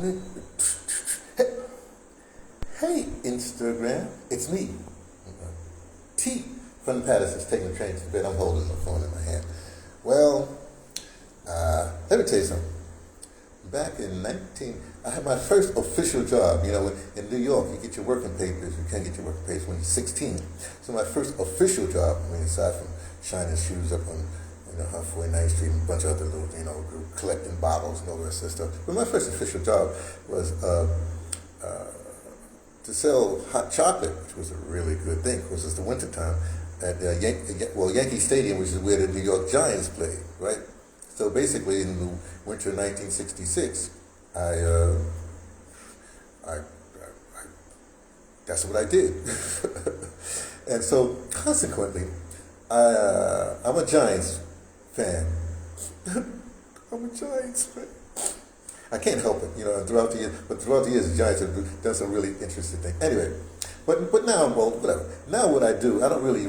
Hey, Instagram, it's me. T from Patterson's taking the train to bed. I'm holding the phone in my hand. Well, let me tell you something. Back in I had my first official job. You know, in New York, you get your working papers. You can't get your working papers when you're 16. So my first official job, I mean, aside from shining shoes up on, Halfway 9th Street and a bunch of other little, collecting bottles and all the rest of that stuff. But my first official job was to sell hot chocolate, which was a really good thing because it's the wintertime at Yankee Stadium, which is where the New York Giants played, right? So basically, in the winter of 1966, that's what I did. And so, consequently, I'm a Giants fan. I'm a Giants fan. I can't help it, throughout the years, the Giants have done some really interesting things. Anyway, but now, well, whatever. Now what I do, I don't really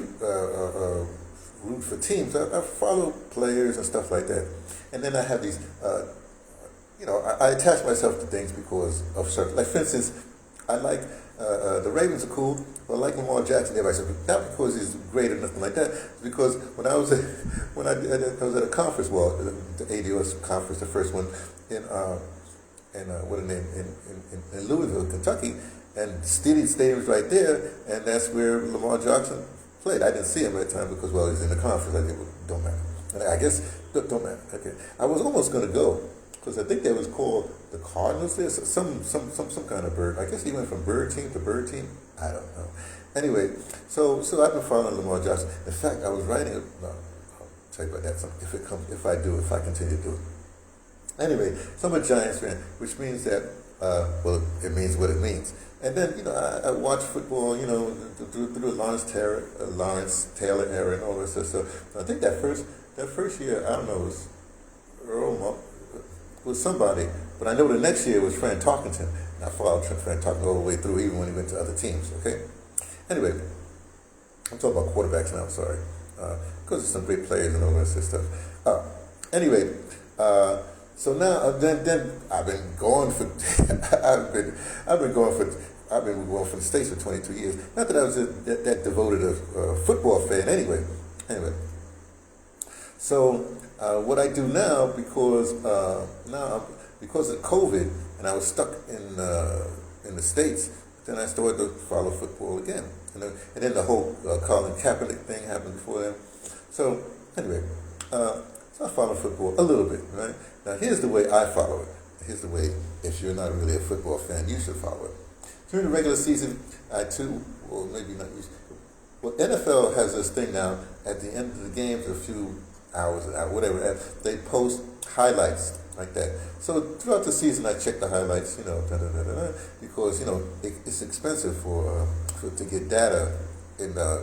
root for teams. I follow players and stuff like that. And then I have these, I attach myself to things because of certain, like for instance, I like, the Ravens are cool, but I like Lamar Jackson. Everybody said, not because he's great or nothing like that, it's because when I was at a conference, the ADOS conference, the first one in Louisville, Kentucky, and Stadium's right there, and that's where Lamar Jackson played. I didn't see him at the time because, he's in the conference. I think it don't matter. And I guess, don't matter. Okay. I was almost going to go because I think they was called the Cardinals there, so some kind of bird. I guess he went from bird team to bird team. I don't know. Anyway, so I've been following Lamar Jackson. In fact, I was writing I'll tell you about that if I continue to do it. Anyway, so I'm a Giants fan, which means that, it means what it means. And then, I watch football, through the Lawrence Taylor era and all this stuff. I think that first year, I don't know, it was was somebody, but I know the next year it was Fran Tarkenton. And I followed Fran Tarkenton all the way through, even when he went to other teams, okay? Anyway, I'm talking about quarterbacks now, sorry. Because there's some great players and all this stuff. Anyway, so now then I've been going for I've been going for the States for 22 years. Not that I was that devoted a football fan anyway. So what I do now because of COVID and I was stuck in the States, then I started to follow football again. And then the whole Colin Kaepernick thing happened before then. So anyway, so I follow football a little bit, right? Now here's the way I follow it. Here's the way, if you're not really a football fan, you should follow it. During the regular season, or maybe not used. Well, NFL has this thing now, at the end of the games, a few hours, whatever, they post highlights like that. So throughout the season, I check the highlights, because, it's expensive to get data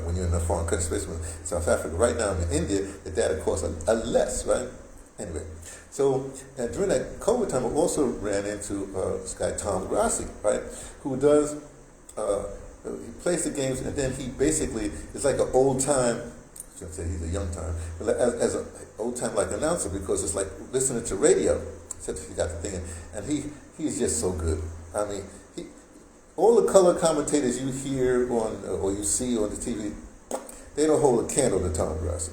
when you're in a foreign country, especially in South Africa. Right now, I'm in India, the data costs a less, right? Anyway, so during that COVID time, I also ran into this guy, Tom Grassi, right, who does, he plays the games, and then he basically is like an old-time, I shouldn't say he's a young time, but as an old-time like announcer, because it's like listening to radio, except if you got the thing, and he's just so good. I mean, all the color commentators you hear on, or you see on the TV, they don't hold a candle to Tom Grassi.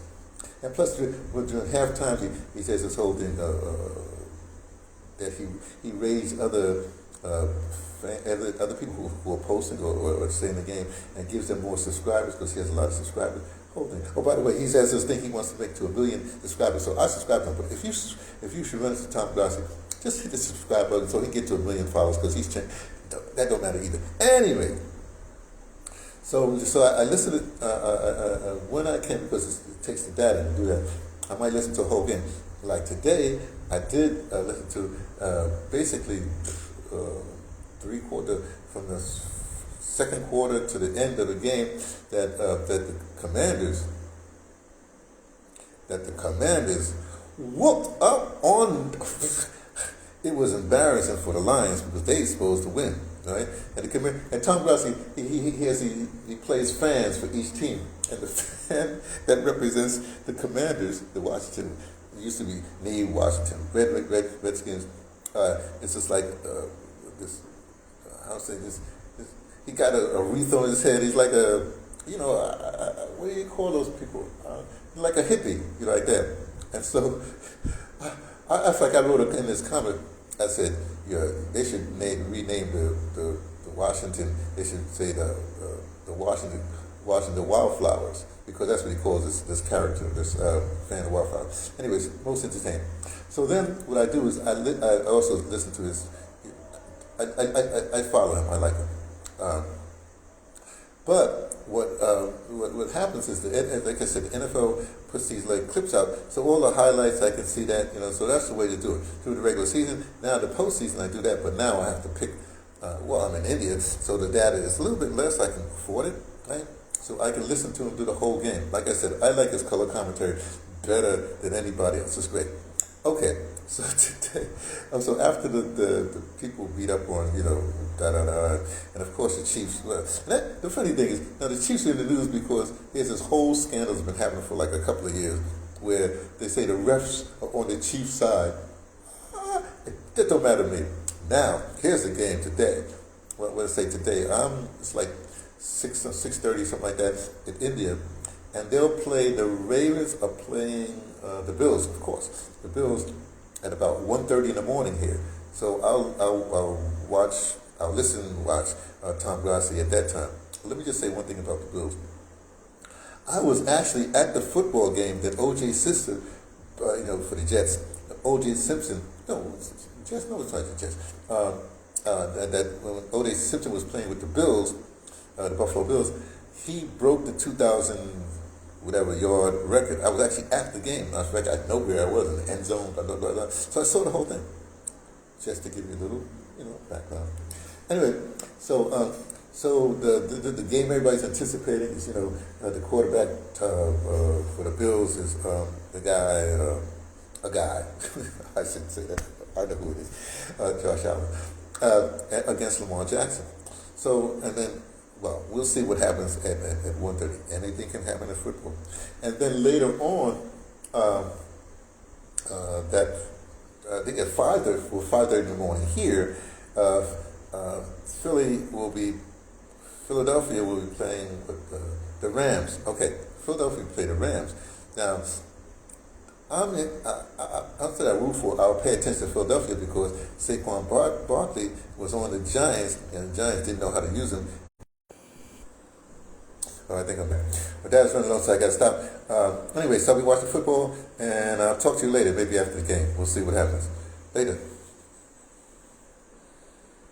And plus, during halftime, he says this whole thing that he raised other people who are posting or saying the game and gives them more subscribers because he has a lot of subscribers. Whole thing. Oh, by the way, he has this thing he wants to make to 1 billion subscribers. So I subscribe to him. But if you should run into Tom Grassi, just hit the subscribe button so he can get to 1 million followers because he's changed. That don't matter either. Anyway. So I listen to when I can, because it takes the data to do that. I might listen to a whole game. Like today, I did listen to basically 3/4 from the second quarter to the end of the game that the Commanders whooped up on. It was embarrassing for the Lions because they supposed to win, right? And Tom Grassi, he plays fans for each team, and the fan that represents the Commanders, the Washington, it used to be Washington Redskins. It's just like this I'll say this he got a wreath on his head. He's like a, what do you call those people? Like a hippie, like that. And so, I feel like I wrote in this comment, I said, they should rename the Washington, they should say the Washington Wildflowers, because that's what he calls this character, this fan of Wildflowers. Anyways, most entertaining. So then what I do is I also listen to his, I follow him, I like him. But what happens is that, like I said, the NFL puts these like clips out, so all the highlights I can see that, so that's the way to do it through the regular season. Now the postseason I do that, but now I have to pick. I'm in India, so the data is a little bit less. I can afford it, right? So I can listen to him do the whole game. Like I said, I like his color commentary better than anybody else. It's great. Okay, so today, so after the people beat up on, and of course the Chiefs. And the funny thing is, now the Chiefs are in the news because there's this whole scandal that's been happening for like a couple of years, where they say the refs are on the Chiefs' side. That don't matter to me. Now, here's the game today. What I say today? It's like 6:30, something like that, in India, and they'll play. The Ravens are playing the Bills, of course. The Bills at about 1:30 in the morning here. So I'll listen and watch Tom Grassi at that time. Let me just say one thing about the Bills. I was actually at the football game that O.J.'s sister, for the Jets, O.J. Simpson. No, Jets. No, it's not the Jets. That when O.J. Simpson was playing with the Bills, the Buffalo Bills, he broke the 2,000 whatever yard record. I was actually at the game. I know where I was in the end zone. Blah, blah, blah, blah. So I saw the whole thing, just to give you a little, background. Anyway, so the game everybody's anticipating is, the quarterback for the Bills is the guy, a guy. I shouldn't say that. I know who it is. Josh Allen against Lamar Jackson. So, and then, we'll see what happens at 1:30. Anything can happen in football. And then later on, I think at 5:30 in the morning here, Philadelphia will be playing with the Rams. Okay, Philadelphia will play the Rams. Now, I'll pay attention to Philadelphia because Saquon Barkley was on the Giants, and the Giants didn't know how to use him. I think I'm back. But that's running long, so I got to stop. Anyway, so we watch the football, and I'll talk to you later, maybe after the game. We'll see what happens. Later.